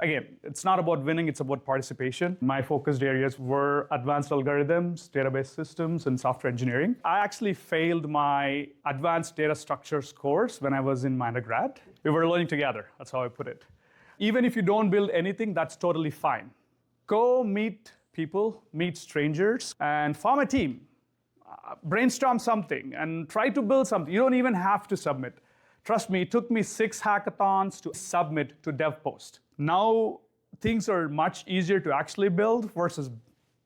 Again, it's not about winning, it's about participation. My focused areas were advanced algorithms, database systems, and software engineering. I actually failed my advanced data structures course when I was in my undergrad. We were learning together, that's how I put it. Even if you don't build anything, that's totally fine. Go meet people, meet strangers, and form a team. Brainstorm something and try to build something. You don't even have to submit. Trust me, it took me 6 hackathons to submit to DevPost. Now, things are much easier to actually build versus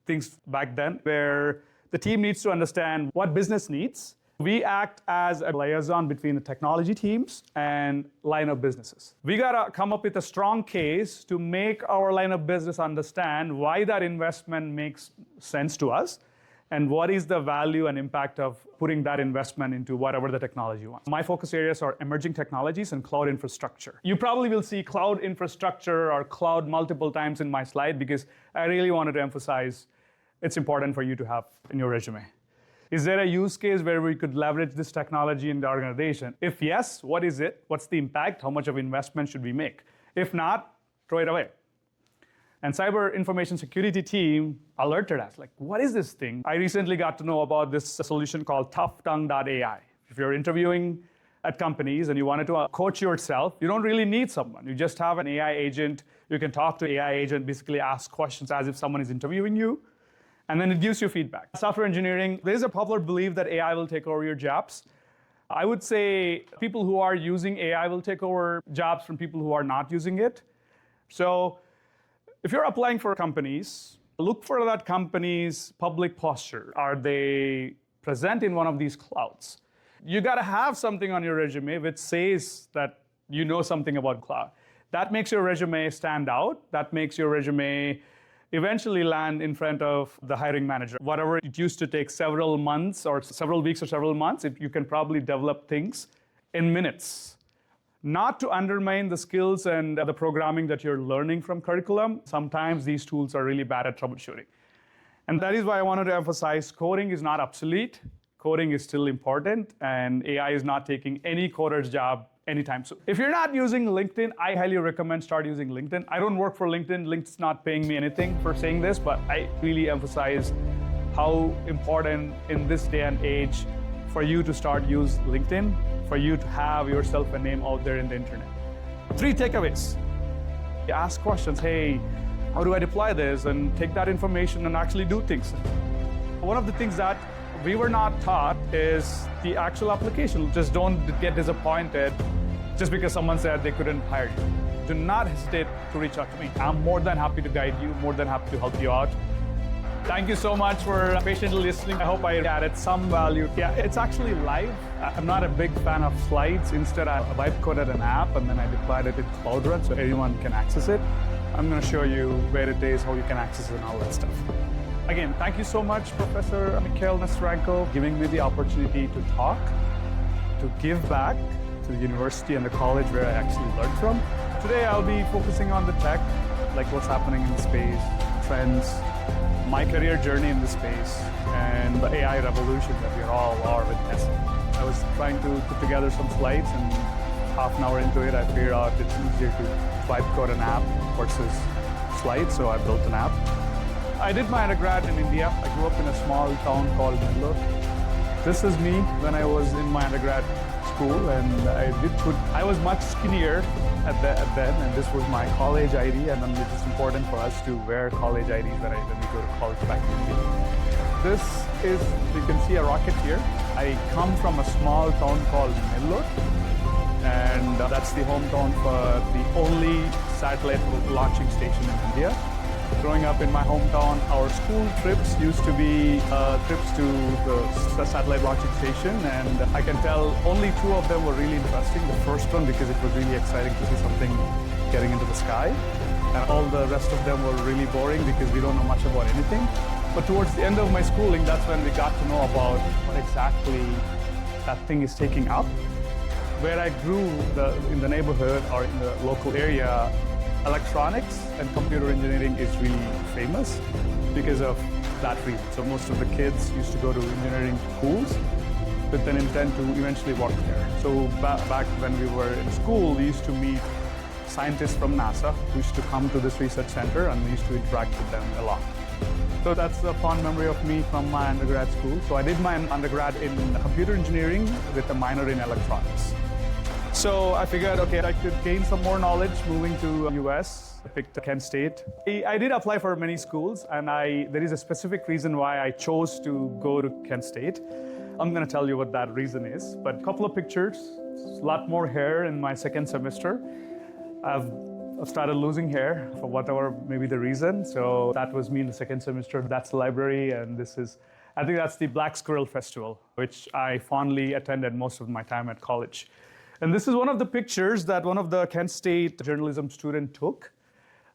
things back then, where the team needs to understand what business needs. We act as a liaison between the technology teams and line of businesses. We gotta come up with a strong case to make our line of business understand why that investment makes sense to us, and what is the value and impact of putting that investment into whatever the technology wants. My focus areas are emerging technologies and cloud infrastructure. You probably will see cloud infrastructure or cloud multiple times in my slide because I really wanted to emphasize it's important for you to have in your resume. Is there a use case where we could leverage this technology in the organization? If yes, what is it? What's the impact? How much of investment should we make? If not, throw it away. And cyber information security team alerted us, like, what is this thing? I recently got to know about this solution called toughtongue.ai. If you're interviewing at companies and you wanted to coach yourself, you don't really need someone. You just have an AI agent. You can talk to AI agent, basically ask questions as if someone is interviewing you, and then it gives you feedback. Software engineering, there's a popular belief that AI will take over your jobs. I would say people who are using AI will take over jobs from people who are not using it. So if you're applying for companies, look for that company's public posture. Are they present in one of these clouds? You gotta have something on your resume which says that you know something about cloud. That makes your resume stand out. That makes your resume eventually land in front of the hiring manager. Whatever it used to take several months or several weeks or several months, you can probably develop things in minutes. Not to undermine the skills and the programming that you're learning from curriculum. Sometimes these tools are really bad at troubleshooting. And that is why I wanted to emphasize coding is not obsolete. Coding is still important, and AI is not taking any coder's job anytime soon. If you're not using LinkedIn, I highly recommend start using LinkedIn. I don't work for LinkedIn. LinkedIn's not paying me anything for saying this, but I really emphasize how important in this day and age for you to start use LinkedIn, for you to have yourself a name out there in the internet. 3 takeaways. Ask questions, hey, how do I deploy this? And take that information and actually do things. One of the things that we were not taught is the actual application. Just don't get disappointed just because someone said they couldn't hire you. Do not hesitate to reach out to me. I'm more than happy to guide you, more than happy to help you out. Thank you so much for patiently listening. I hope I added some value. Yeah, it's actually live. I'm not a big fan of slides. Instead, I vibe coded an app and then I deployed it in Cloud Run so everyone can access it. I'm going to show you where it is, how you can access it, and all that stuff. Again, thank you so much, Professor Mikhail Nesterenko, giving me the opportunity to talk, to give back to the university and the college where I actually learned from. Today, I'll be focusing on the tech, like what's happening in the space, trends, my career journey in the space, and the AI revolution that we all are witnessing. I was trying to put together some slides, and half an hour into it, I figured out it's easier to vibe code an app versus slides, so I built an app. I did my undergrad in India. I grew up in a small town called Nellore. This is me when I was in my undergrad school, and I was much skinnier at then, and this was my college ID, and then it is important for us to wear college IDs when we go to college back in India. This is, you can see a rocket here. I come from a small town called Nellore, and that's the hometown for the only satellite launching station in India. Growing up in my hometown, our school trips used to be trips to the satellite launching station, and I can tell only 2 of them were really interesting. The first one because it was really exciting to see something getting into the sky, and all the rest of them were really boring because we don't know much about anything. But towards the end of my schooling, that's when we got to know about what exactly that thing is taking up. Where I grew in the neighborhood or in the local area, electronics and computer engineering is really famous because of that reason. So most of the kids used to go to engineering schools with an intent to eventually work there. So back when we were in school, we used to meet scientists from NASA who used to come to this research center, and we used to interact with them a lot. So that's a fond memory of me from my undergrad school. So I did my undergrad in computer engineering with a minor in electronics. So I figured, okay, I could gain some more knowledge moving to US. I picked Kent State. I did apply for many schools, and there is a specific reason why I chose to go to Kent State. I'm going to tell you what that reason is, but a couple of pictures, a lot more hair in my second semester. I've started losing hair for whatever maybe the reason. So that was me in the second semester. That's the library, and I think that's the Black Squirrel Festival, which I fondly attended most of my time at college. And this is one of the pictures that one of the Kent State journalism student took.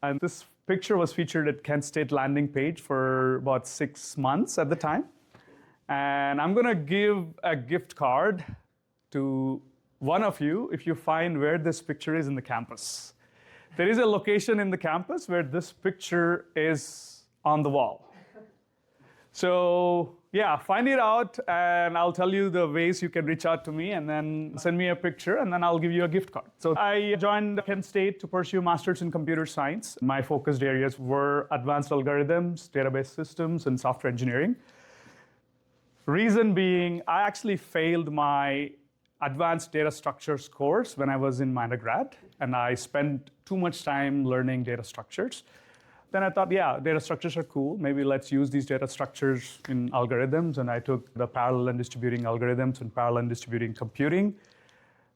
And this picture was featured at Kent State landing page for about 6 months at the time. And I'm going to give a gift card to one of you if you find where this picture is in the campus. There is a location in the campus where this picture is on the wall. So yeah, find it out, and I'll tell you the ways you can reach out to me, and then send me a picture, and then I'll give you a gift card. So I joined Kent State to pursue a master's in computer science. My focused areas were advanced algorithms, database systems, and software engineering. Reason being, I actually failed my advanced data structures course when I was in my undergrad, and I spent too much time learning data structures. Then I thought, yeah, data structures are cool. Maybe let's use these data structures in algorithms. And I took the parallel and distributing algorithms and parallel and distributing computing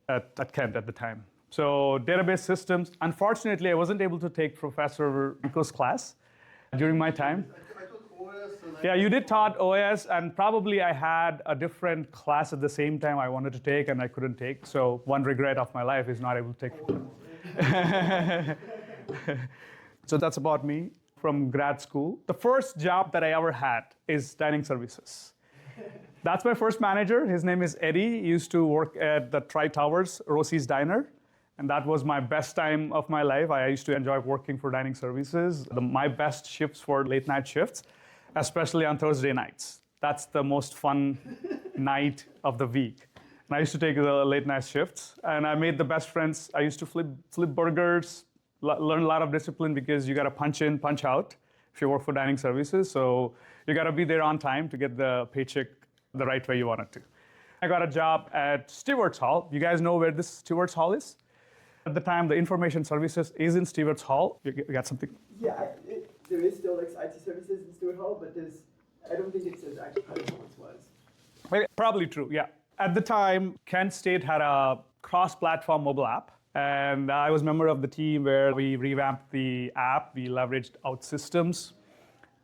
at Kent at the time. So database systems, unfortunately, I wasn't able to take Professor Rico's class during my time. I took OS. Yeah, you did taught OS, and probably I had a different class at the same time I wanted to take and I couldn't take. So one regret of my life is not able to take. So that's about me from grad school. The first job that I ever had is dining services. That's my first manager. His name is Eddie. He used to work at the Tri-Towers, Rosie's Diner. And that was my best time of my life. I used to enjoy working for dining services. My best shifts were late night shifts, especially on Thursday nights. That's the most fun night of the week. And I used to take the late night shifts, and I made the best friends. I used to flip burgers, learn a lot of discipline because you got to punch in, punch out if you work for dining services. So you got to be there on time to get the paycheck the right way you want it to. I got a job at Stewart's Hall. You guys know where this Stewart's Hall is? At the time, the information services is in Stewart's Hall. You got something? Yeah, there is still like IT services in Stewart Hall, but I don't think it's as active as it once was. Probably true, yeah. At the time, Kent State had a cross-platform mobile app. And I was a member of the team where we revamped the app. We leveraged OutSystems.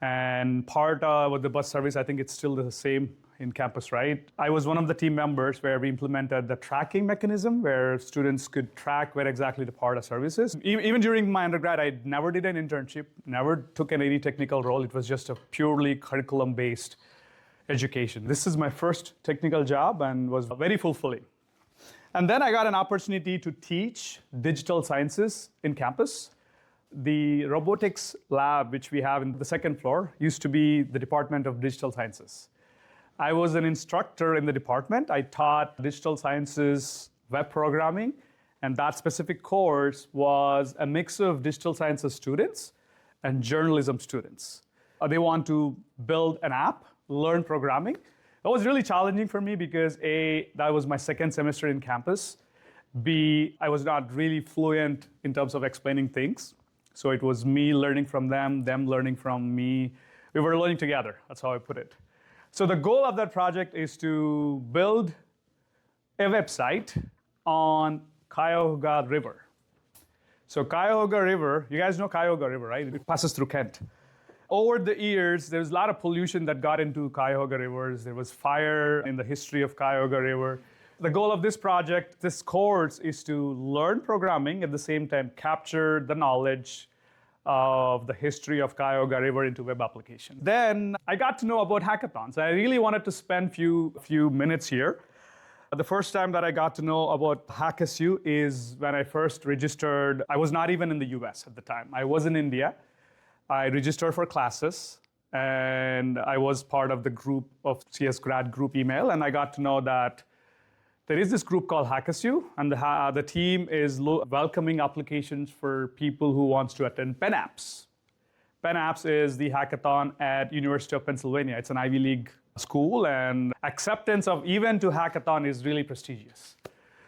And part with the bus service, I think it's still the same in campus, right? I was one of the team members where we implemented the tracking mechanism where students could track where exactly the part of services. Even during my undergrad, I never did an internship, never took any technical role. It was just a purely curriculum-based education. This is my first technical job and was very fulfilling. And then I got an opportunity to teach digital sciences in campus. The robotics lab, which we have in the second floor, used to be the Department of Digital Sciences. I was an instructor in the department. I taught digital sciences, web programming, and that specific course was a mix of digital sciences students and journalism students. They want to build an app, learn programming. That was really challenging for me because A, that was my second semester in campus. B, I was not really fluent in terms of explaining things. So it was me learning from them learning from me. We were learning together, that's how I put it. So the goal of that project is to build a website on Cuyahoga River. So Cuyahoga River, you guys know Cuyahoga River, right? It passes through Kent. Over the years, there was a lot of pollution that got into Cuyahoga rivers. There was fire in the history of Cuyahoga River. The goal of this project, this course, is to learn programming, at the same time capture the knowledge of the history of Cuyahoga River into web application. Then I got to know about hackathons. I really wanted to spend few minutes here. The first time that I got to know about HackSU is when I first registered. I was not even in the US at the time. I was in India. I registered for classes, and I was part of the group of CS grad group email, and I got to know that There is this group called Hackathon, and the team is welcoming applications for people who wants to attend Penn Apps. Penn Apps is the hackathon at University of Pennsylvania. It's an Ivy League school, and acceptance of even to hackathon is really prestigious.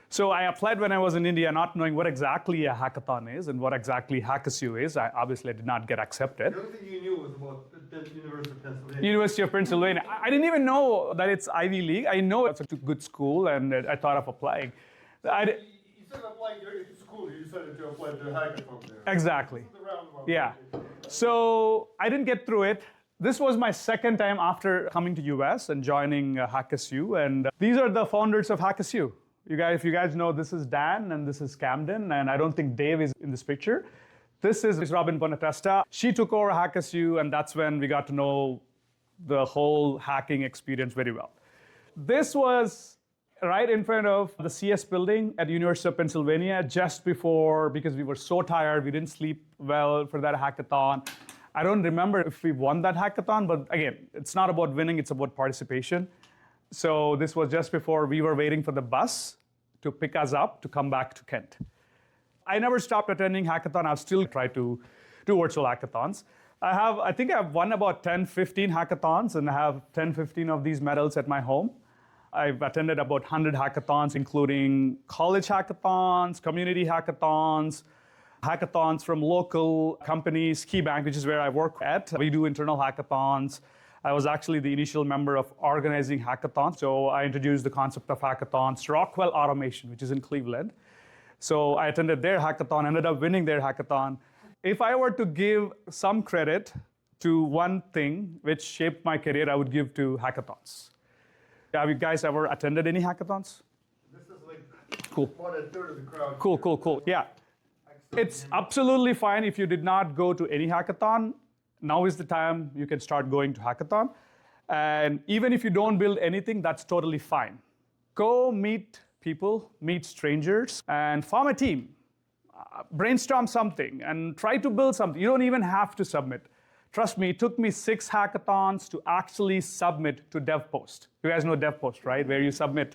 So I applied when I was in India, not knowing what exactly a hackathon is and what exactly Hackathon is. I obviously did not get accepted. The only thing you knew was about the University of Pennsylvania. University of Pennsylvania. I didn't even know that it's Ivy League. I know it's a good school, and I thought of applying. You said applying to school. You decided to apply to a hackathon there. Exactly. This is the roundabout Yeah. way. So I didn't get through it. This was my second time after coming to US and joining Hackathon, and these are the founders of Hackathon. If you guys know, this is Dan and this is Camden, and I don't think Dave is in this picture. This is Robin Bonatesta. She took over Hackathon, and that's when we got to know the whole hacking experience very well. This was right in front of the CS building at University of Pennsylvania just before, because we were so tired, we didn't sleep well for that hackathon. I don't remember if we won that hackathon, but again, it's not about winning, it's about participation. So this was just before we were waiting for the bus to pick us up to come back to Kent. I never stopped attending hackathon. I've still tried to do virtual hackathons. I think I've won about 10, 15 hackathons, and I have 10, 15 of these medals at my home. I've attended about 100 hackathons, including college hackathons, community hackathons, hackathons from local companies, KeyBank, which is where I work at. We do internal hackathons. I was actually the initial member of organizing hackathons. So I introduced the concept of hackathons to Rockwell Automation, which is in Cleveland. So I attended their hackathon, ended up winning their hackathon. If I were to give some credit to one thing which shaped my career, I would give to hackathons. Have you guys ever attended any hackathons? This is like Cool. about a third of the crowd. Cool. Yeah. It's absolutely fine if you did not go to any hackathon. Now is the time you can start going to hackathon. And even if you don't build anything, that's totally fine. Go meet people, meet strangers, and form a team. Brainstorm something and try to build something. You don't even have to submit. Trust me, it took me 6 hackathons to actually submit to DevPost. You guys know DevPost, right? Where you submit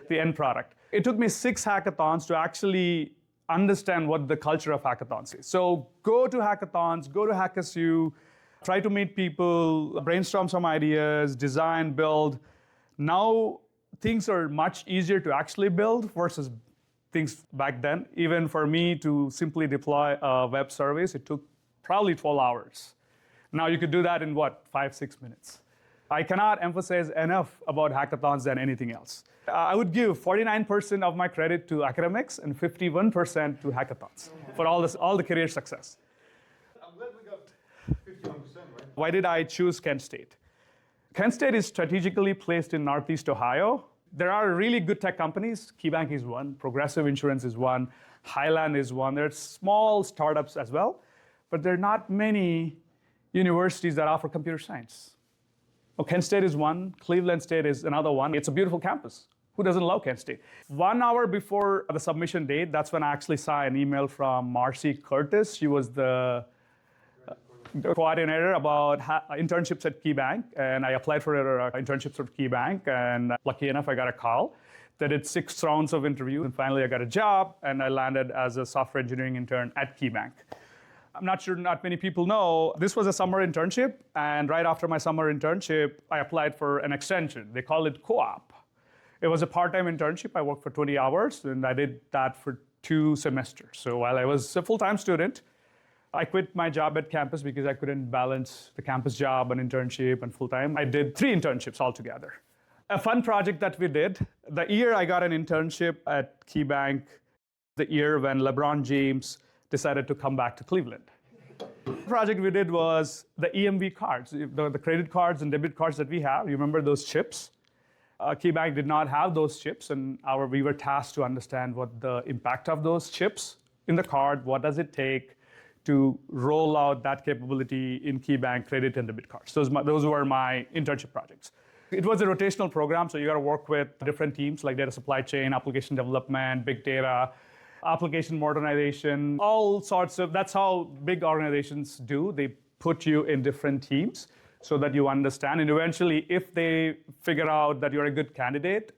the end product. It took me 6 hackathons to actually understand what the culture of hackathons is. So go to hackathons, go to Hackathon, try to meet people, brainstorm some ideas, design, build. Now things are much easier to actually build versus things back then. Even for me to simply deploy a web service, it took probably 12 hours. Now you could do that in what, 5-6 minutes. I cannot emphasize enough about hackathons than anything else. I would give 49% of my credit to academics and 51% to hackathons for all the career success. I'm glad we got 51%, right? Why did I choose Kent State? Kent State is strategically placed in Northeast Ohio. There are really good tech companies. KeyBank is one, Progressive Insurance is one, Highland is one. There are small startups as well, but there are not many universities that offer computer science. Well, Kent State is one, Cleveland State is another one. It's a beautiful campus. Who doesn't love Kent State? 1 hour before the submission date, that's when I actually saw an email from Marcy Curtis. She was the coordinator about internships at KeyBank, and I applied for internships at KeyBank, and lucky enough, I got a call. I did 6 rounds of interview, and finally I got a job, and I landed as a software engineering intern at KeyBank. I'm not sure not many people know, this was a summer internship, and right after my summer internship, I applied for an extension. They call it co-op. It was a part-time internship. I worked for 20 hours, and I did that for 2 semesters. So while I was a full-time student, I quit my job at campus because I couldn't balance the campus job and internship and full-time. I did 3 internships altogether. A fun project that we did, the year I got an internship at KeyBank, the year when LeBron James decided to come back to Cleveland. The project we did was the EMV cards, the credit cards and debit cards that we have. You remember those chips? KeyBank did not have those chips, and we were tasked to understand what the impact of those chips in the card, what does it take to roll out that capability in KeyBank credit and debit cards. Those were my internship projects. It was a rotational program, so you got to work with different teams like data supply chain, application development, big data, application modernization, all sorts of, that's how big organizations do. They put you in different teams so that you understand. And eventually, if they figure out that you're a good candidate,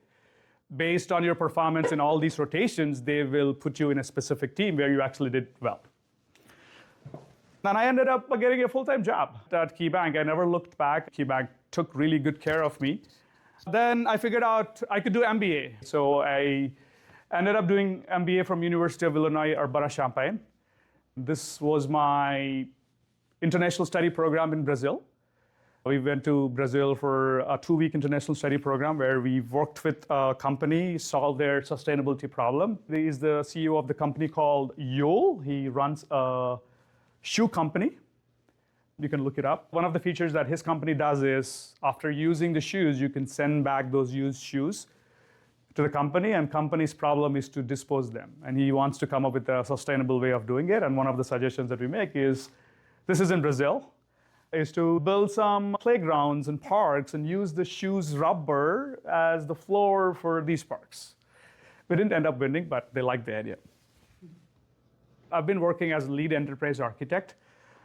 based on your performance in all these rotations, they will put you in a specific team where you actually did well. And I ended up getting a full-time job at KeyBank. I never looked back. KeyBank took really good care of me. Then I figured out I could do MBA. So I ended up doing MBA from University of Illinois, Urbana-Champaign. This was my international study program in Brazil. We went to Brazil for a 2-week international study program where we worked with a company, solved their sustainability problem. He is the CEO of the company called Quill. He runs a shoe company. You can look it up. One of the features that his company does is after using the shoes, you can send back those used shoes to the company, and company's problem is to dispose them. And he wants to come up with a sustainable way of doing it. And one of the suggestions that we make is, this is in Brazil, is to build some playgrounds and parks and use the shoes rubber as the floor for these parks. We didn't end up winning, but they liked the idea. I've been working as lead enterprise architect.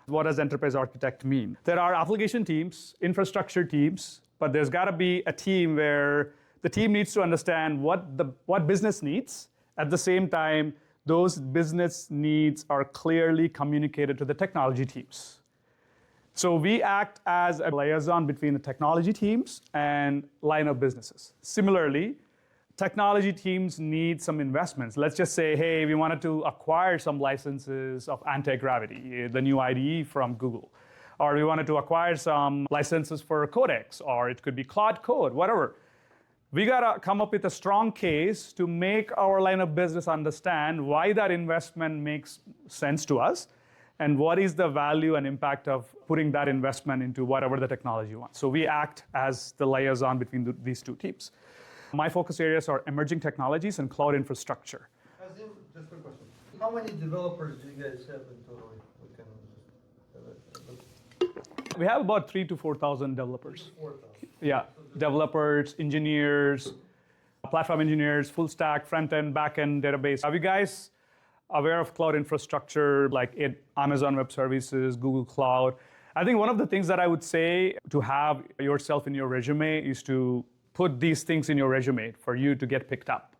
What does enterprise architect mean? There are application teams, infrastructure teams, but there's got to be a team where the team needs to understand what business needs. At the same time, those business needs are clearly communicated to the technology teams. So we act as a liaison between the technology teams and line of businesses. Similarly, technology teams need some investments. Let's just say, hey, we wanted to acquire some licenses of Antigravity, the new IDE from Google. Or we wanted to acquire some licenses for Codex, or it could be Claude Code, whatever. We gotta come up with a strong case to make our line of business understand why that investment makes sense to us, and what is the value and impact of putting that investment into whatever the technology wants. So we act as the liaison between these two teams. My focus areas are emerging technologies and cloud infrastructure. Just a quick question. How many developers do you guys have in total? We have about 3,000 to 4,000 developers. 4,000. Yeah, developers, engineers, platform engineers, full stack, front end, back end, database. Are you guys aware of cloud infrastructure like Amazon Web Services, Google Cloud? I think one of the things that I would say to have yourself in your resume is to put these things in your resume for you to get picked up.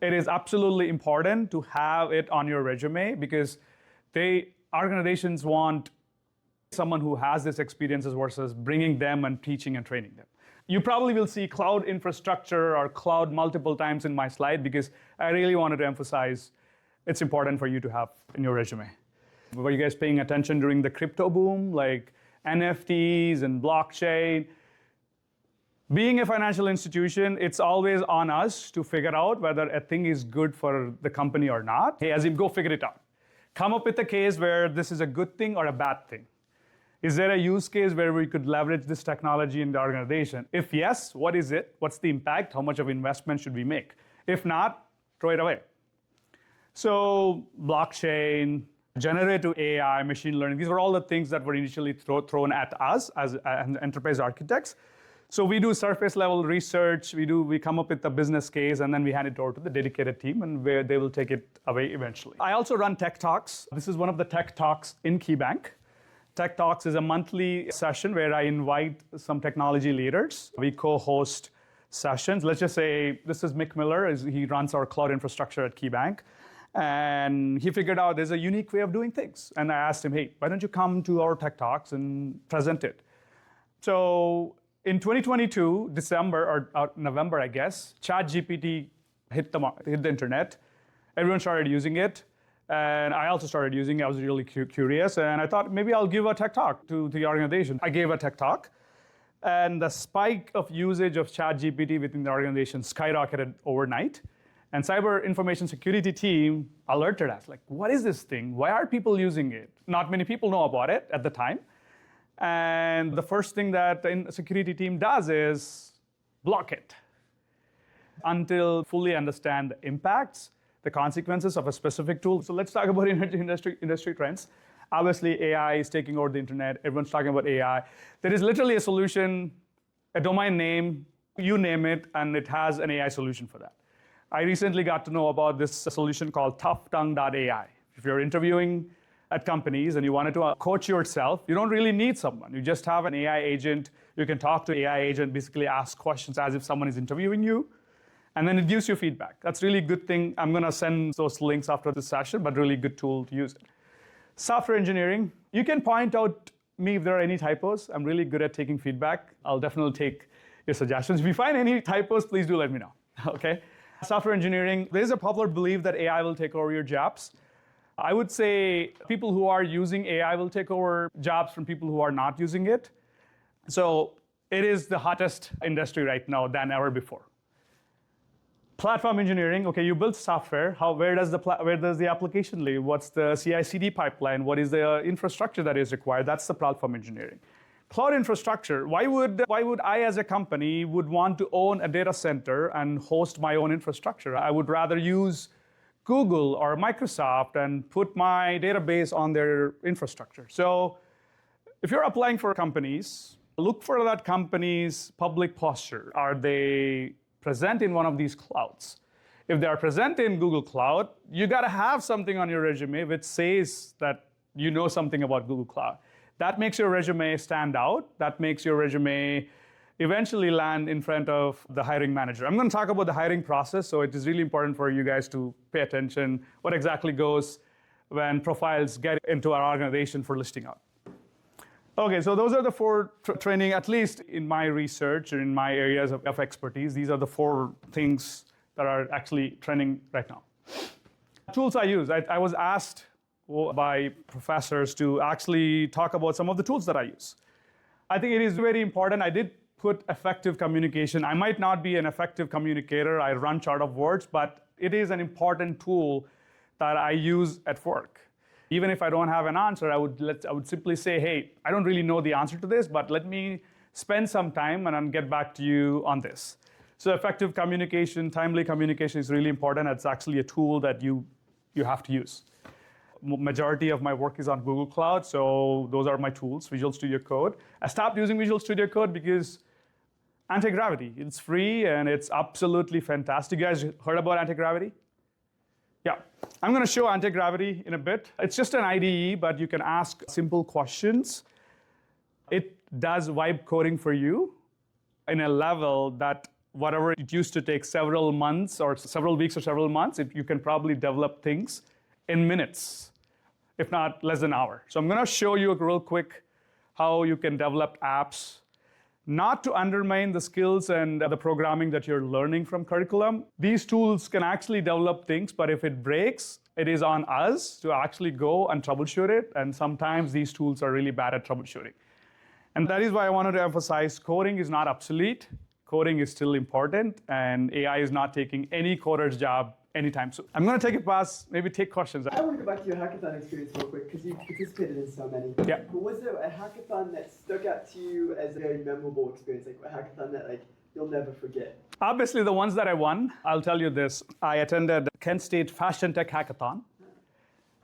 It is absolutely important to have it on your resume because organizations want someone who has this experiences versus bringing them and teaching and training them. You probably will see cloud infrastructure or cloud multiple times in my slide because I really wanted to emphasize it's important for you to have in your resume. Were you guys paying attention during the crypto boom, like NFTs and blockchain? Being a financial institution, it's always on us to figure out whether a thing is good for the company or not. Hey, Azim, go figure it out. Come up with a case where this is a good thing or a bad thing. Is there a use case where we could leverage this technology in the organization? If yes, what is it? What's the impact? How much of investment should we make? If not, throw it away. So blockchain, generative AI, machine learning, these were all the things that were initially thrown at us as enterprise architects. So we do surface level research, we come up with a business case, and then we hand it over to the dedicated team, and where they will take it away eventually. I also run Tech Talks. This is one of the Tech Talks in KeyBank. Tech Talks is a monthly session where I invite some technology leaders. We co-host sessions. Let's just say this is Mick Miller. He runs our cloud infrastructure at KeyBank. And he figured out there's a unique way of doing things. And I asked him, hey, why don't you come to our Tech Talks and present it? So in 2022, December or November, I guess, ChatGPT hit the internet. Everyone started using it. And I also started using it. I was really curious. And I thought maybe I'll give a tech talk to the organization. I gave a tech talk. And the spike of usage of ChatGPT within the organization skyrocketed overnight. And cyber information security team alerted us, like, what is this thing? Why are people using it? Not many people know about it at the time. And the first thing that the security team does is block it until fully understand the impacts, the consequences of a specific tool. So let's talk about industry trends. Obviously, AI is taking over the internet. Everyone's talking about AI. There is literally a solution, a domain name, you name it, and it has an AI solution for that. I recently got to know about this solution called toughtongue.ai. If you're interviewing at companies and you wanted to coach yourself, you don't really need someone. You just have an AI agent. You can talk to AI agent, basically ask questions as if someone is interviewing you. And then it gives you feedback. That's a really good thing. I'm going to send those links after this session, but really good tool to use it. Software engineering, you can point out me if there are any typos. I'm really good at taking feedback. I'll definitely take your suggestions. If you find any typos, please do let me know, okay? Software engineering, there's a popular belief that AI will take over your jobs. I would say people who are using AI will take over jobs from people who are not using it. So it is the hottest industry right now than ever before. Platform engineering, okay, you build software. Where does the application live? What's the CI/CD pipeline? What is the infrastructure that is required? That's the platform engineering. Cloud infrastructure, why would I as a company would want to own a data center and host my own infrastructure? I would rather use Google or Microsoft and put my database on their infrastructure. So if you're applying for companies, look for that company's public posture. Are they present in one of these clouds? If they are present in Google Cloud, you got to have something on your resume which says that you know something about Google Cloud. That makes your resume stand out. That makes your resume eventually land in front of the hiring manager. I'm going to talk about the hiring process, so it is really important for you guys to pay attention what exactly goes when profiles get into our organization for listing out. Okay, so those are the four training, at least in my research or in my areas of expertise. These are the four things that are actually trending right now. Tools I use. I was asked by professors to actually talk about some of the tools that I use. I think it is very important. I did put effective communication. I might not be an effective communicator. I run short of words, but it is an important tool that I use at work. Even if I don't have an answer, I would simply say, hey, I don't really know the answer to this, but let me spend some time and I'll get back to you on this. So effective communication, timely communication is really important. It's actually a tool that you have to use. Majority of my work is on Google Cloud, so those are my tools, Visual Studio Code. I stopped using Visual Studio Code because Antigravity, it's free and it's absolutely fantastic. You guys heard about Antigravity? Yeah, I'm going to show Antigravity in a bit. It's just an IDE, but you can ask simple questions. It does vibe coding for you in a level that whatever it used to take several months or several weeks or several months, you can probably develop things in minutes, if not less than an hour. So I'm going to show you real quick how you can develop apps, not to undermine the skills and the programming that you're learning from curriculum. These tools can actually develop things, but if it breaks, it is on us to actually go and troubleshoot it. And sometimes these tools are really bad at troubleshooting. And that is why I wanted to emphasize coding is not obsolete. Coding is still important, and AI is not taking any coder's job anytime soon. I'm going to take a pause, maybe take questions. I want to go back to your hackathon experience real quick, because you participated in so many. Yeah. But was there a hackathon that stuck out to you as a very memorable experience, like a hackathon that you'll never forget? Obviously, the ones that I won, I'll tell you this. I attended Kent State Fashion Tech Hackathon.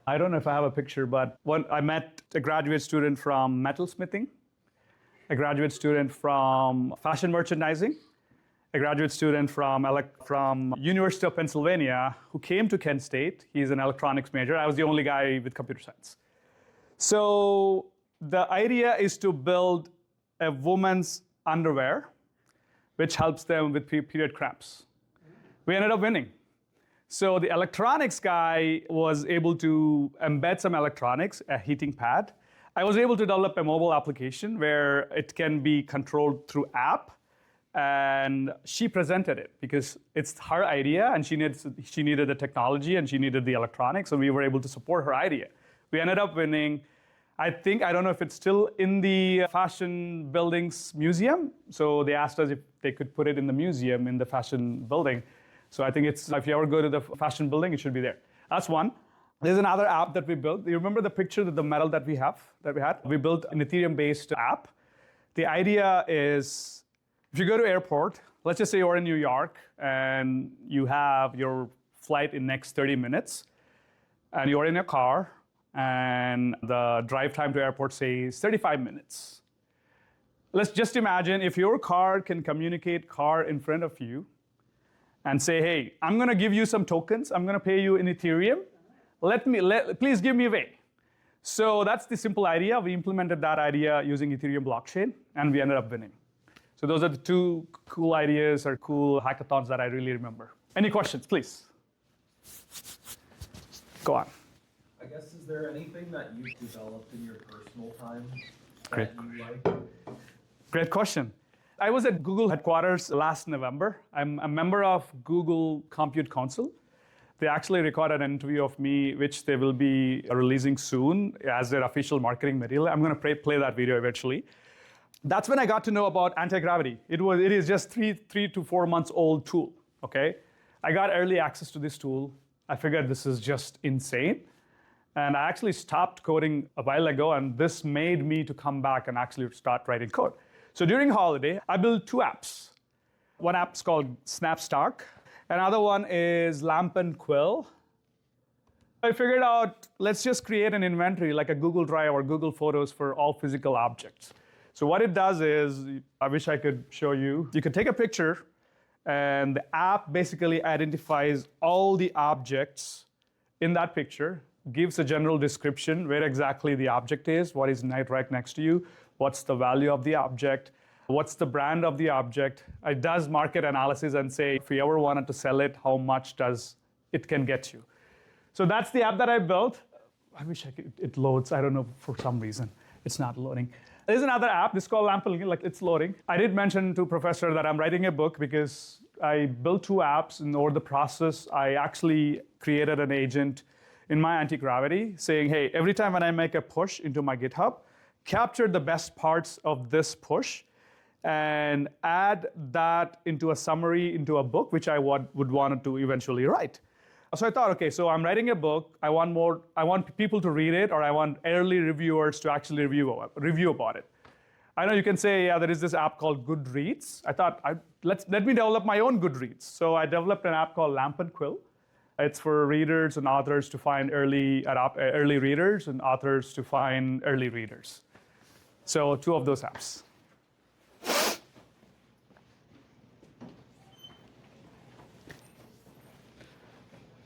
I don't know if I have a picture, but I met a graduate student from metalsmithing, a graduate student from fashion merchandising, a graduate student from University of Pennsylvania who came to Kent State. He's an electronics major. I was the only guy with computer science. So the idea is to build a woman's underwear, which helps them with period cramps. We ended up winning. So the electronics guy was able to embed some electronics, a heating pad. I was able to develop a mobile application where it can be controlled through app. And she presented it because it's her idea, and she needed the technology and she needed the electronics, and we were able to support her idea. We ended up winning. I don't know if it's still in the Fashion Buildings Museum. So they asked us if they could put it in the museum in the fashion building. So I think if you ever go to the fashion building, it should be there. That's one. There's another app that we built. You remember the picture of the medal that we had? We built an Ethereum-based app. The idea is, if you go to airport, let's just say you're in New York and you have your flight in next 30 minutes, and you're in a car, and the drive time to airport says 35 minutes. Let's just imagine if your car can communicate car in front of you and say, hey, I'm going to give you some tokens. I'm going to pay you in Ethereum. Please give me away. So that's the simple idea. We implemented that idea using Ethereum blockchain, and we ended up winning. So those are the two cool ideas or cool hackathons that I really remember. Any questions, please? Go on. I guess, is there anything that you've developed in your personal time Great. that you like? Great question. I was at Google headquarters last November. I'm a member of Google Compute Council. They actually recorded an interview of me, which they will be releasing soon as their official marketing material. I'm going to play that video eventually. That's when I got to know about Antigravity. It is just three to 4 months old tool, okay? I got early access to this tool. I figured this is just insane. And I actually stopped coding a while ago, and this made me to come back and actually start writing code. So during holiday, I built 2 apps. One app is called Snapstock. Another one is Lamp and Quill. I figured out, let's just create an inventory like a Google Drive or Google Photos for all physical objects. So what it does is, I wish I could show you. You could take a picture, and the app basically identifies all the objects in that picture, gives a general description where exactly the object is, what is right next to you, what's the value of the object, what's the brand of the object. It does market analysis and say, if you ever wanted to sell it, how much does it can get you. So that's the app that I built. I wish it loads. I don't know, for some reason, it's not loading. There's another app, this is called Lamp, like it's loading. I did mention to Professor that I'm writing a book because I built 2 apps, and over the process, I actually created an agent in my Antigravity saying, hey, every time when I make a push into my GitHub, capture the best parts of this push and add that into a summary into a book, which I would want to eventually write. So I thought, okay, so I'm writing a book. I want people to read it, or I want early reviewers to actually review about it. I know you can say, yeah, there is this app called Goodreads. I thought, let me develop my own Goodreads. So I developed an app called Lamp and Quill. It's for readers and authors to find early readers and authors to find early readers. So 2 of those apps.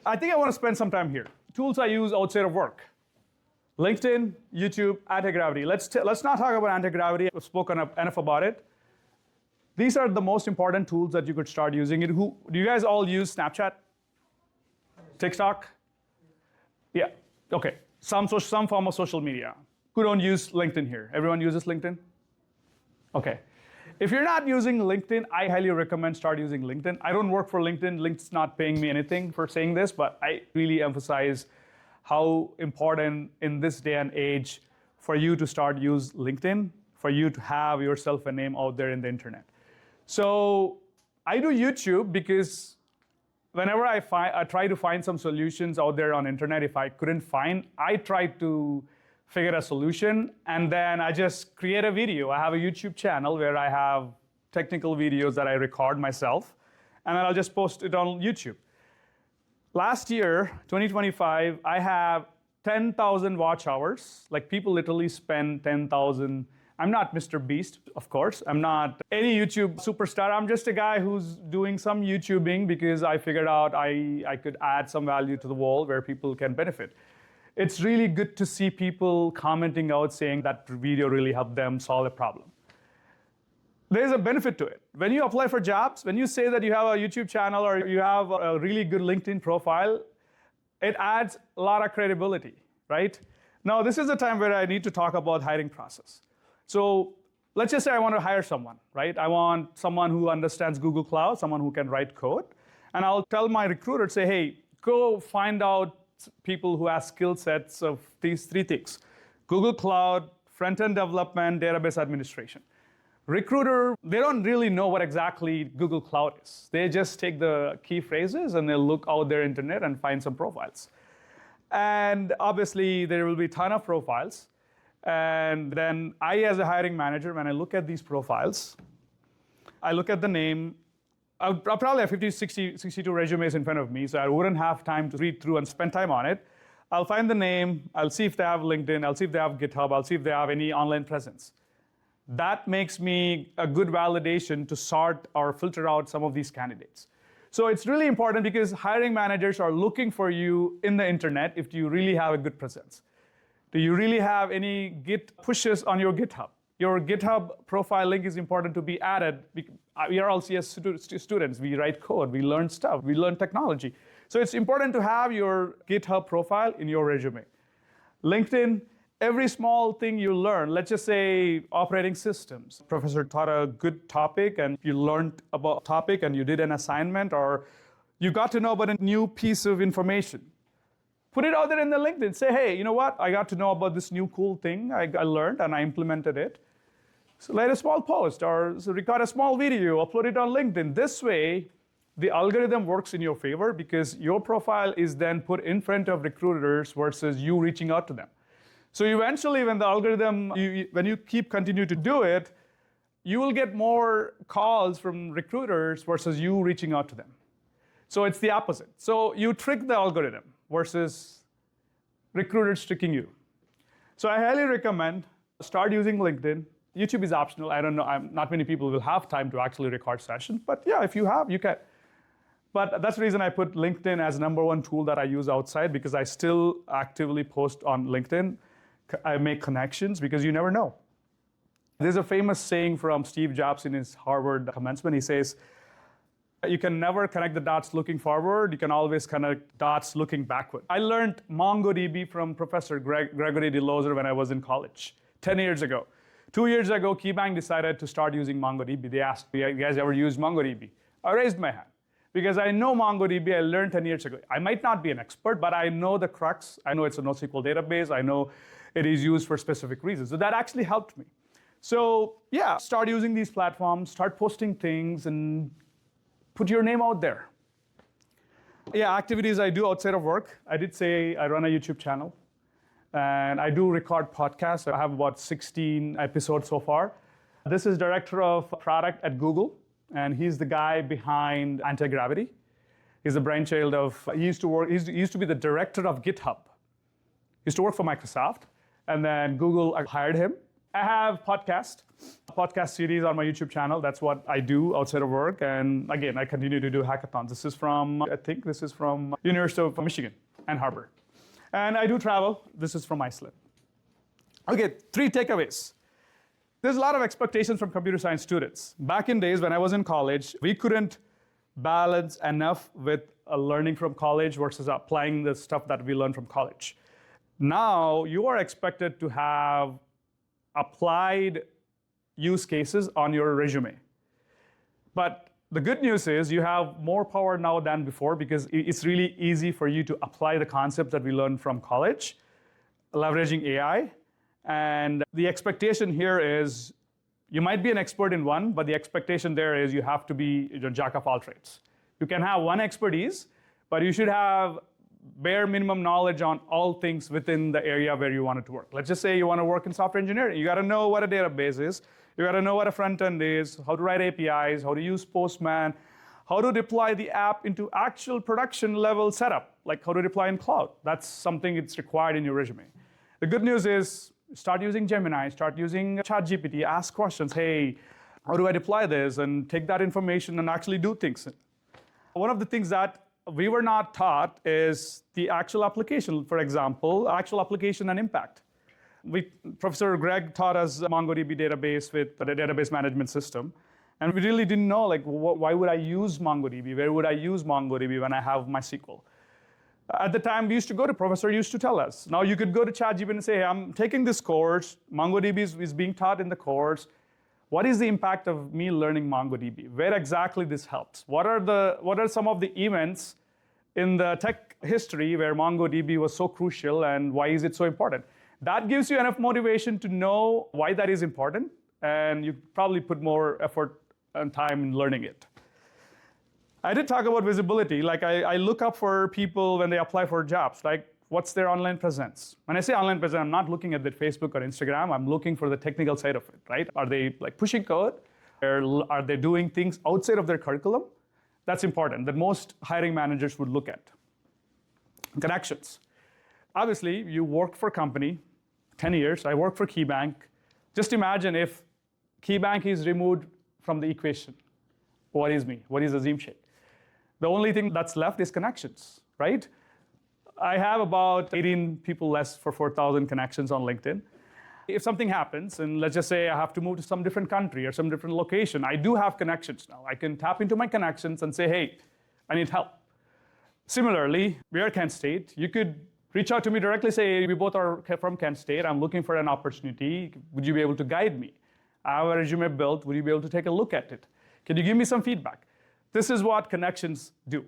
I think I want to spend some time here. Tools I use outside of work. LinkedIn, YouTube, Antigravity. Let's not talk about Antigravity. I've spoken enough about it. These are the most important tools that you could start using. Do you guys all use Snapchat? TikTok? Yeah, okay. Some form of social media. Who don't use LinkedIn here? Everyone uses LinkedIn? Okay. If you're not using LinkedIn, I highly recommend start using LinkedIn. I don't work for LinkedIn. LinkedIn's not paying me anything for saying this, but I really emphasize how important in this day and age for you to start use LinkedIn, for you to have yourself a name out there in the internet. So I do YouTube because whenever I try to find some solutions out there on internet, if I couldn't find, I try to figure a solution, and then I just create a video. I have a YouTube channel where I have technical videos that I record myself, and then I'll just post it on YouTube. Last year, 2025, I have 10,000 watch hours. Like, people literally spend 10,000. I'm not Mr. Beast, of course. I'm not any YouTube superstar. I'm just a guy who's doing some YouTubing because I figured out I could add some value to the world where people can benefit. It's really good to see people commenting out saying that video really helped them solve a problem. There's a benefit to it. When you apply for jobs, when you say that you have a YouTube channel or you have a really good LinkedIn profile, it adds a lot of credibility, right? Now, this is the time where I need to talk about hiring process. So let's just say I want to hire someone, right? I want someone who understands Google Cloud, someone who can write code. And I'll tell my recruiter, say, hey, go find out people who have skill sets of these 3 things: Google Cloud, front-end development, database administration. Recruiter, they don't really know what exactly Google Cloud is. They just take the key phrases and they look out their internet and find some profiles. And obviously, there will be a ton of profiles. And then I, as a hiring manager, when I look at these profiles, I look at the name. I'll probably have 50, 60, 62 resumes in front of me, so I wouldn't have time to read through and spend time on it. I'll find the name. I'll see if they have LinkedIn. I'll see if they have GitHub. I'll see if they have any online presence. That makes me a good validation to sort or filter out some of these candidates. So it's really important because hiring managers are looking for you in the internet if you really have a good presence. Do you really have any Git pushes on your GitHub? Your GitHub profile link is important to be added. We are all CS students. We write code. We learn stuff. We learn technology. So it's important to have your GitHub profile in your resume. LinkedIn, every small thing you learn, let's just say operating systems. Professor taught a good topic and you learned about a topic and you did an assignment or you got to know about a new piece of information. Put it out there in the LinkedIn. Say, hey, you know what? I got to know about this new cool thing I learned and I implemented it. So write a small post or record a small video, upload it on LinkedIn. This way, the algorithm works in your favor because your profile is then put in front of recruiters versus you reaching out to them. So eventually, when the algorithm, when you continue to do it, you will get more calls from recruiters versus you reaching out to them. So it's the opposite. So you trick the algorithm versus recruiters tricking you. So I highly recommend start using LinkedIn. YouTube is optional. I don't know, not many people will have time to actually record sessions, but yeah, if you have, you can. But that's the reason I put LinkedIn as #1 tool that I use outside because I still actively post on LinkedIn. I make connections because you never know. There's a famous saying from Steve Jobs in his Harvard commencement. He says, you can never connect the dots looking forward. You can always connect dots looking backward. I learned MongoDB from Professor Gregory DeLozer when I was in college, 10 years ago. 2 years ago, KeyBank decided to start using MongoDB. They asked me, you guys ever used MongoDB? I raised my hand because I know MongoDB. I learned 10 years ago. I might not be an expert, but I know the crux. I know it's a NoSQL database. I know it is used for specific reasons. So that actually helped me. So yeah, start using these platforms, start posting things, and put your name out there. Yeah, activities I do outside of work. I did say I run a YouTube channel. And I do record podcasts. I have about 16 episodes so far. This is director of product at Google, and he's the guy behind Antigravity. He's a brainchild of, he used to be the director of GitHub. He used to work for Microsoft, and then Google hired him. I have a podcast series on my YouTube channel. That's what I do outside of work. And again, I continue to do hackathons. This is from, I think this is from University of Michigan, Ann Arbor. And I do travel. This is from Iceland. Okay, 3 takeaways. There's a lot of expectations from computer science students. Back in days when I was in college, we couldn't balance enough with learning from college versus applying the stuff that we learned from college. Now, you are expected to have applied use cases on your resume. But the good news is you have more power now than before because it's really easy for you to apply the concepts that we learned from college, leveraging AI. And the expectation here is you might be an expert in one, but the expectation there is you have to be a jack of all trades. You can have one expertise, but you should have bare minimum knowledge on all things within the area where you want it to work. Let's just say you want to work in software engineering. You got to know what a database is. You got to know what a front end is, how to write APIs, how to use Postman, how to deploy the app into actual production level setup, like how to deploy in cloud. That's something it's required in your resume. The good news is start using Gemini, start using ChatGPT, ask questions. Hey, how do I deploy this? And take that information and actually do things. One of the things that we were not taught is the actual application. For example, actual application and impact. Professor Greg taught us a MongoDB database with the database management system. And we really didn't know, like, why would I use MongoDB? Where would I use MongoDB when I have MySQL? At the time, we used to go to, professor used to tell us. Now you could go to ChatGPT and say, hey, I'm taking this course. MongoDB is being taught in the course. What is the impact of me learning MongoDB? Where exactly this helps? What are some of the events in the tech history where MongoDB was so crucial and why is it so important? That gives you enough motivation to know why that is important, and you probably put more effort and time in learning it. I did talk about visibility. Like I look up for people when they apply for jobs, like what's their online presence? When I say online presence, I'm not looking at their Facebook or Instagram. I'm looking for the technical side of it, right? Are they like pushing code? Or are they doing things outside of their curriculum? That's important, that most hiring managers would look at. Connections. Obviously, you work for a company, 10 years, I work for KeyBank. Just imagine if KeyBank is removed from the equation. What is me? What is Azim Sheikh? The only thing that's left is connections, right? I have about 18 people less for 4,000 connections on LinkedIn. If something happens, and let's just say I have to move to some different country or some different location, I do have connections now. I can tap into my connections and say, hey, I need help. Similarly, we are Kent State. You could reach out to me directly, say, hey, we both are from Kent State. I'm looking for an opportunity. Would you be able to guide me? I have a resume built. Would you be able to take a look at it? Can you give me some feedback? This is what connections do.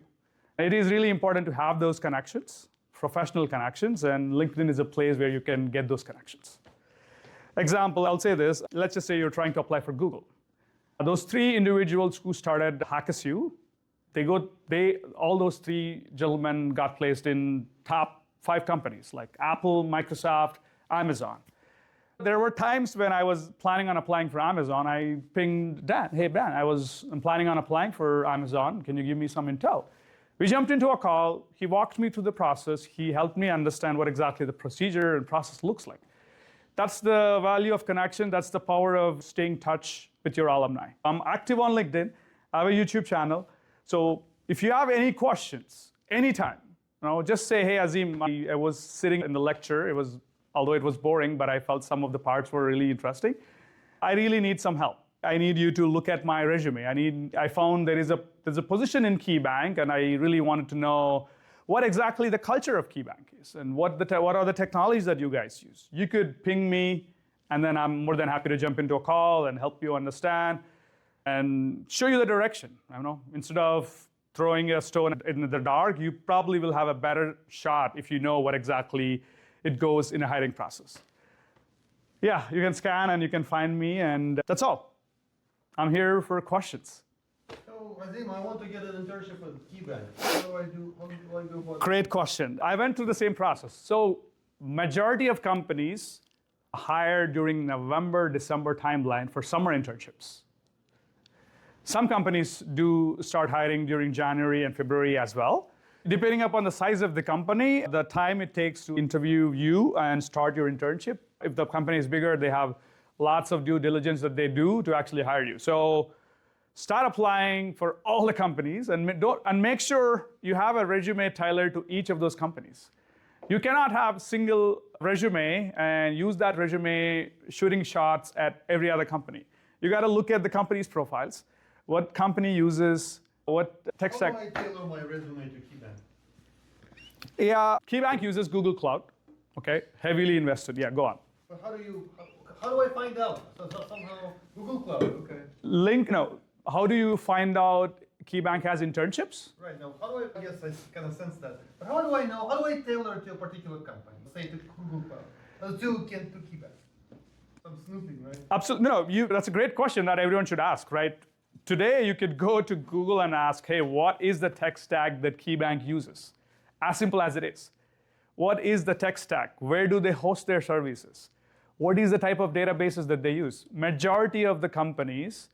It is really important to have those connections, professional connections, and LinkedIn is a place where you can get those connections. Example, I'll say this. Let's just say you're trying to apply for Google. Those 3 individuals who started Hackathon, all those 3 gentlemen got placed in top 5 companies like Apple, Microsoft, Amazon. There were times when I was planning on applying for Amazon, I pinged Dan. Hey, Dan, I'm planning on applying for Amazon. Can you give me some intel? We jumped into a call. He walked me through the process. He helped me understand what exactly the procedure and process looks like. That's the value of connection. That's the power of staying in touch with your alumni. I'm active on LinkedIn. I have a YouTube channel. So if you have any questions, anytime, just say, hey, Azim, I was sitting in the lecture. Although it was boring, but I felt some of the parts were really interesting. I really need some help. I need you to look at my resume. I found there's a position in KeyBank, and I really wanted to know what exactly the culture of KeyBank is, and what are the technologies that you guys use. You could ping me, and then I'm more than happy to jump into a call and help you understand and show you the direction. Instead of throwing a stone in the dark, you probably will have a better shot if you know what exactly it goes in a hiring process. Yeah, you can scan and you can find me, and that's all. I'm here for questions. So, Azim, I want to get an internship at KeyBank. How do I do about it? Great question. I went through the same process. So, majority of companies hire during November, December timeline for summer internships. Some companies do start hiring during January and February as well. Depending upon the size of the company, the time it takes to interview you and start your internship. If the company is bigger, they have lots of due diligence that they do to actually hire you. So start applying for all the companies and make sure you have a resume tailored to each of those companies. You cannot have single resume and use that resume shooting shots at every other company. You got to look at the company's profiles, what company uses, what tech stack. How do I tailor my resume to KeyBank? Yeah, KeyBank uses Google Cloud. Okay, heavily invested. Yeah, go on. But how do I find out? So somehow Google Cloud, okay. How do you find out KeyBank has internships? Right, now how do I guess I kind of sense that. But how do I know, how do I tailor it to a particular company? Say to Google Cloud, to KeyBank. Some snooping, right? Absolutely, no, that's a great question that everyone should ask, right? Today, you could go to Google and ask, hey, what is the tech stack that KeyBank uses? As simple as it is. What is the tech stack? Where do they host their services? What is the type of databases that they use? Majority of the companies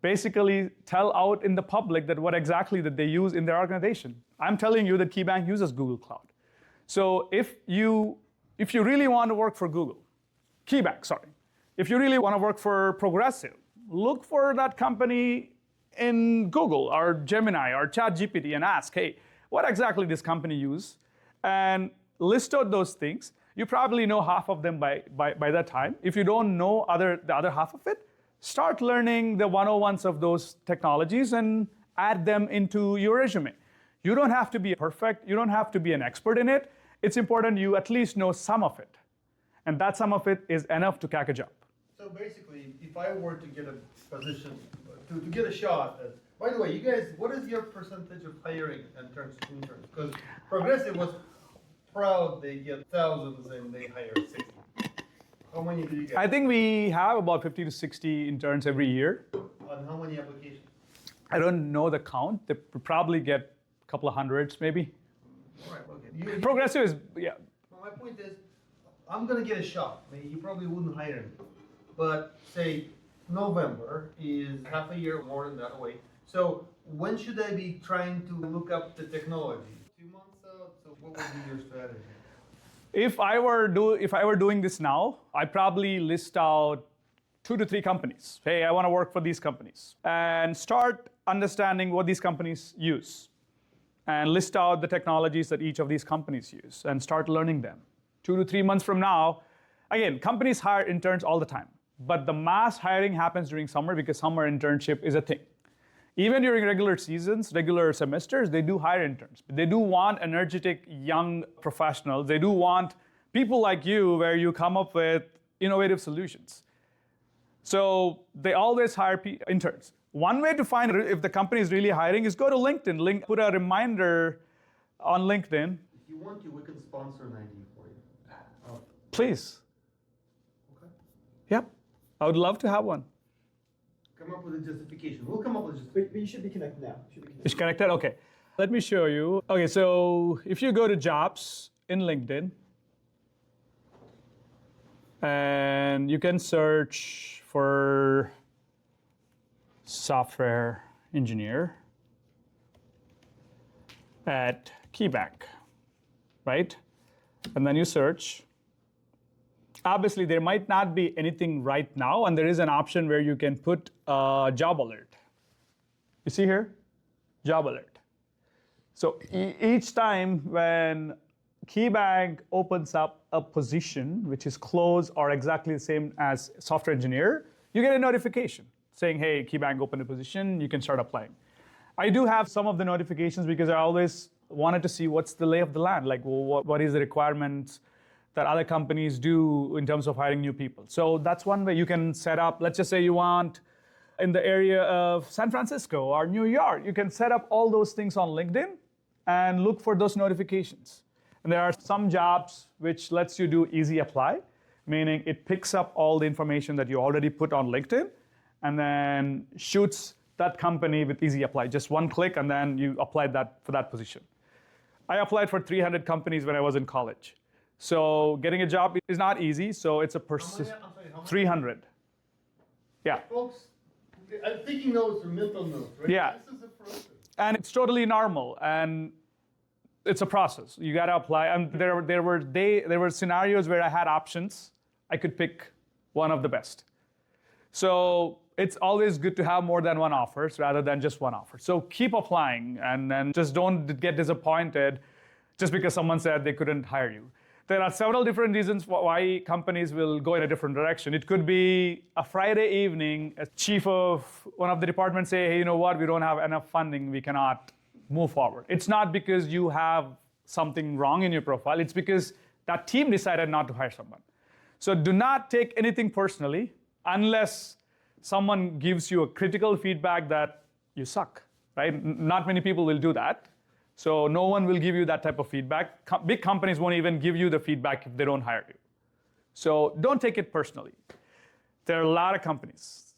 basically tell out in the public that what exactly that they use in their organization. I'm telling you that KeyBank uses Google Cloud. So if you really want to work for Google, KeyBank, sorry. If you really want to work for Progressive, look for that company in Google or Gemini or ChatGPT and ask, hey, what exactly this company use? And list out those things. You probably know half of them by that time. If you don't know the other half of it, start learning the 101s of those technologies and add them into your resume. You don't have to be perfect. You don't have to be an expert in it. It's important you at least know some of it. And that some of it is enough to crack a job. So basically, if I were to get a position, to get a shot at, by the way, you guys, what is your percentage of hiring interns? Because Progressive was proud they get thousands and they hire 60. How many do you get? I think we have about 50 to 60 interns every year. On how many applications? I don't know the count. They probably get a couple of hundreds, maybe. All right, okay. Progressive is, yeah. Well, my point is, I'm going to get a shot. I mean, you probably wouldn't hire me. But say November is half a year more than that away. So when should I be trying to look up the technology? 2 months out? So what would be your strategy? If I were doing this now, I'd probably list out 2 to 3 companies. Hey, I want to work for these companies. And start understanding what these companies use. And list out the technologies that each of these companies use and start learning them. 2 to 3 months from now, Again, companies hire interns all the time, but the mass hiring happens during summer because summer internship is a thing. Even during regular seasons, regular semesters, they do hire interns. They do want energetic young professionals. They do want people like you where you come up with innovative solutions. So they always hire interns. One way to find if the company is really hiring is go to LinkedIn. Put a reminder on LinkedIn. If you want to, we can sponsor an ID for you. Please. Okay. Yep. I would love to have one. Come up with a justification. We'll come up with a But justification. you should be connected now. You should be connected. It's connected? Okay. Let me show you. Okay, so if you go to jobs in LinkedIn, and you can search for software engineer at KeyBank, right? And then you search. Obviously, there might not be anything right now, and there is an option where you can put a job alert. You see here? Job alert. So each time when KeyBank opens up a position which is closed or exactly the same as software engineer, you get a notification saying, hey, KeyBank opened a position, you can start applying. I do have some of the notifications because I always wanted to see what's the lay of the land, like what is the requirements that other companies do in terms of hiring new people. So that's one way you can set up. Let's just say you want in the area of San Francisco or New York, you can set up all those things on LinkedIn and look for those notifications. And there are some jobs which lets you do easy apply, meaning it picks up all the information that you already put on LinkedIn and then shoots that company with easy apply. Just one click and then you applied that for that position. I applied for 300 companies when I was in college. So getting a job is not easy, so it's a How many? 300. Yeah. Folks, I'm taking notes or mental notes, right? Yeah. This is a process. And it's totally normal, and it's a process. You gotta apply. And there were scenarios where I had options. I could pick one of the best. So it's always good to have more than one offers rather than just one offer. So keep applying, and then just don't get disappointed just because someone said they couldn't hire you. There are several different reasons why companies will go in a different direction. It could be a Friday evening, a chief of one of the departments say, hey, you know what, we don't have enough funding, we cannot move forward. It's not because you have something wrong in your profile, it's because that team decided not to hire someone. So do not take anything personally unless someone gives you a critical feedback that you suck, right? Not many people will do that. So no one will give you that type of feedback. Big companies won't even give you the feedback if they don't hire you. So don't take it personally. There are a lot of companies.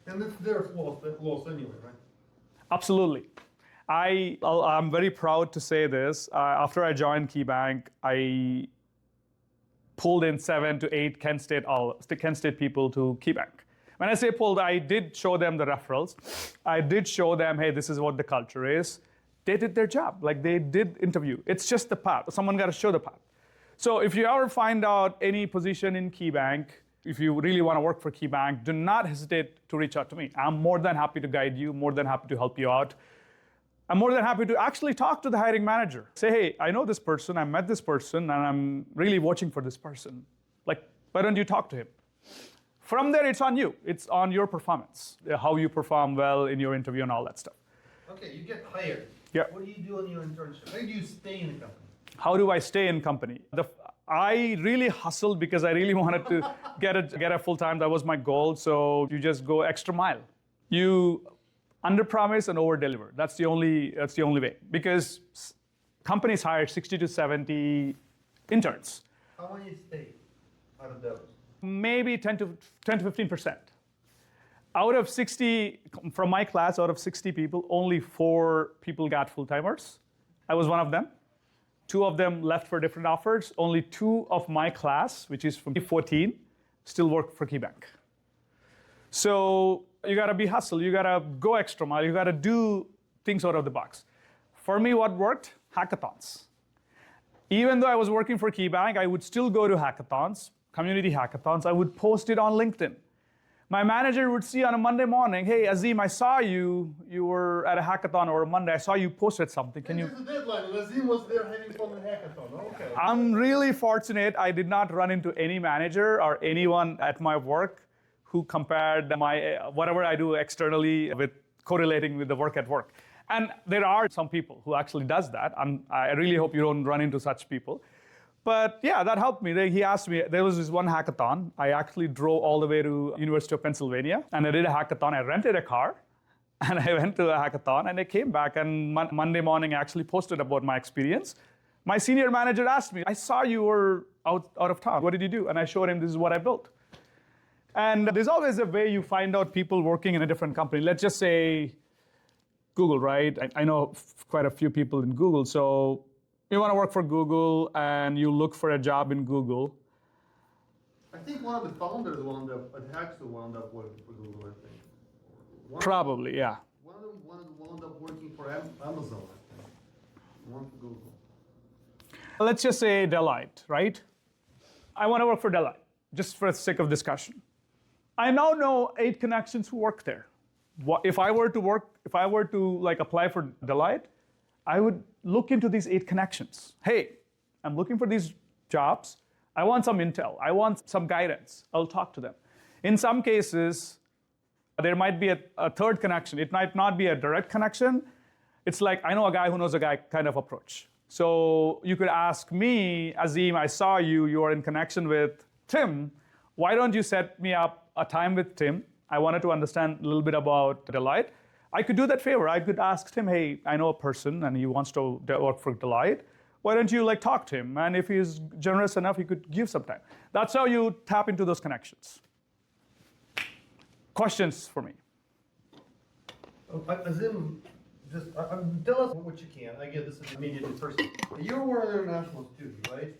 And it's their loss anyway, right? Absolutely. I'm very proud to say this. After I joined KeyBank, I pulled in 7 to 8 Kent State people to KeyBank. When I say pulled, I did show them the referrals. I did show them, hey, this is what the culture is. They did their job, like they did interview. It's just the path. Someone got to show the path. So if you ever find out any position in KeyBank, if you really want to work for KeyBank, do not hesitate to reach out to me. I'm more than happy to guide you, more than happy to help you out. I'm more than happy to actually talk to the hiring manager. Say, hey, I know this person, I met this person, and I'm really watching for this person. Like, why don't you talk to him? From there, it's on you. It's on your performance, how you perform well in your interview and all that stuff. Okay, you get hired. Yeah. What do you do on your internship? How do you stay in the company? How do I stay in company? I really hustled because I really wanted to get a full-time. That was my goal. So you just go extra mile. You under-promise and over-deliver. That's the only way. Because companies hire 60 to 70 interns. How many stay out of those? Maybe 10 to 15%. Out of 60, from my class, out of 60 people, only 4 people got full-timers. I was one of them. 2 of them left for different offers. Only 2 of my class, which is from 2014, still work for KeyBank. So you gotta be hustle, you gotta go extra mile, you gotta do things out of the box. For me, what worked? Hackathons. Even though I was working for KeyBank, I would still go to hackathons, community hackathons. I would post it on LinkedIn. My manager would see on a Monday morning, hey, Azim, I saw you were at a hackathon, or a Monday, I saw you posted something. Can you? There's a deadline, and Azim was there having fun in hackathon. Okay. I'm really fortunate I did not run into any manager or anyone at my work who compared my whatever I do externally with correlating with the work at work. And there are some people who actually does that. I really hope you don't run into such people. But yeah, that helped me. He asked me, there was this one hackathon. I actually drove all the way to University of Pennsylvania, and I did a hackathon. I rented a car, and I went to a hackathon, and I came back, and Monday morning I actually posted about my experience. My senior manager asked me, I saw you were out of town. What did you do? And I showed him, this is what I built. And there's always a way you find out people working in a different company. Let's just say Google, right? I know quite a few people in Google. So you want to work for Google, and you look for a job in Google. I think one of the founders wound up at Hackster wound up working for Google, I think. Probably, yeah. One of them wound up working for Amazon, I think. One for Google. Let's just say Deloitte, right? I want to work for Deloitte, just for the sake of discussion. I now know 8 connections who work there. If I were to like apply for Deloitte, I would look into these 8 connections. Hey, I'm looking for these jobs. I want some intel. I want some guidance. I'll talk to them. In some cases, there might be a third connection. It might not be a direct connection. It's like, I know a guy who knows a guy kind of approach. So you could ask me, Azim, I saw you are in connection with Tim. Why don't you set me up a time with Tim? I wanted to understand a little bit about Deloitte. I could do that favor. I could ask Tim, hey, I know a person and he wants to work for Deloitte. Why don't you talk to him? And if he's generous enough, he could give some time. That's how you tap into those connections. Questions for me? Azim, just tell us what you can. I get this is immediately personal. You were an international student, right?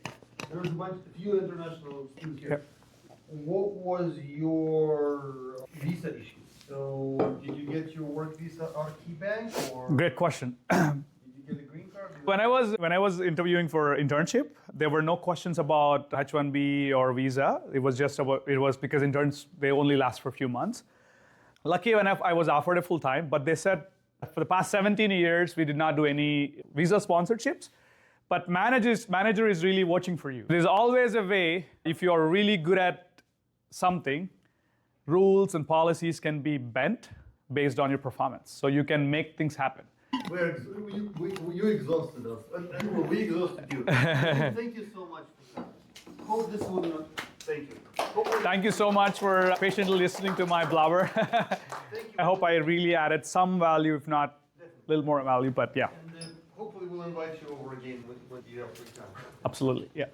There was a few international students here. Yep. What was your visa issue? So did you get your work visa out of KeyBank, or Great question. did you get a green card? When I was interviewing for internship, there were no questions about H-1B or visa. It was because interns, they only last for a few months. Lucky enough, I was offered a full time, but they said for the past 17 years, we did not do any visa sponsorships. But manager is really watching for you. There's always a way, if you are really good at something, rules and policies can be bent based on your performance. So you can make things happen. You exhausted us, and we exhausted you. Thank you so much for that. Hope this will not. Thank you. Thank you so much for patiently listening to my blabber. Thank you. I hope I really added some value, if not a little more value, but yeah. And hopefully we'll invite you over again when you have free time. Absolutely, yeah.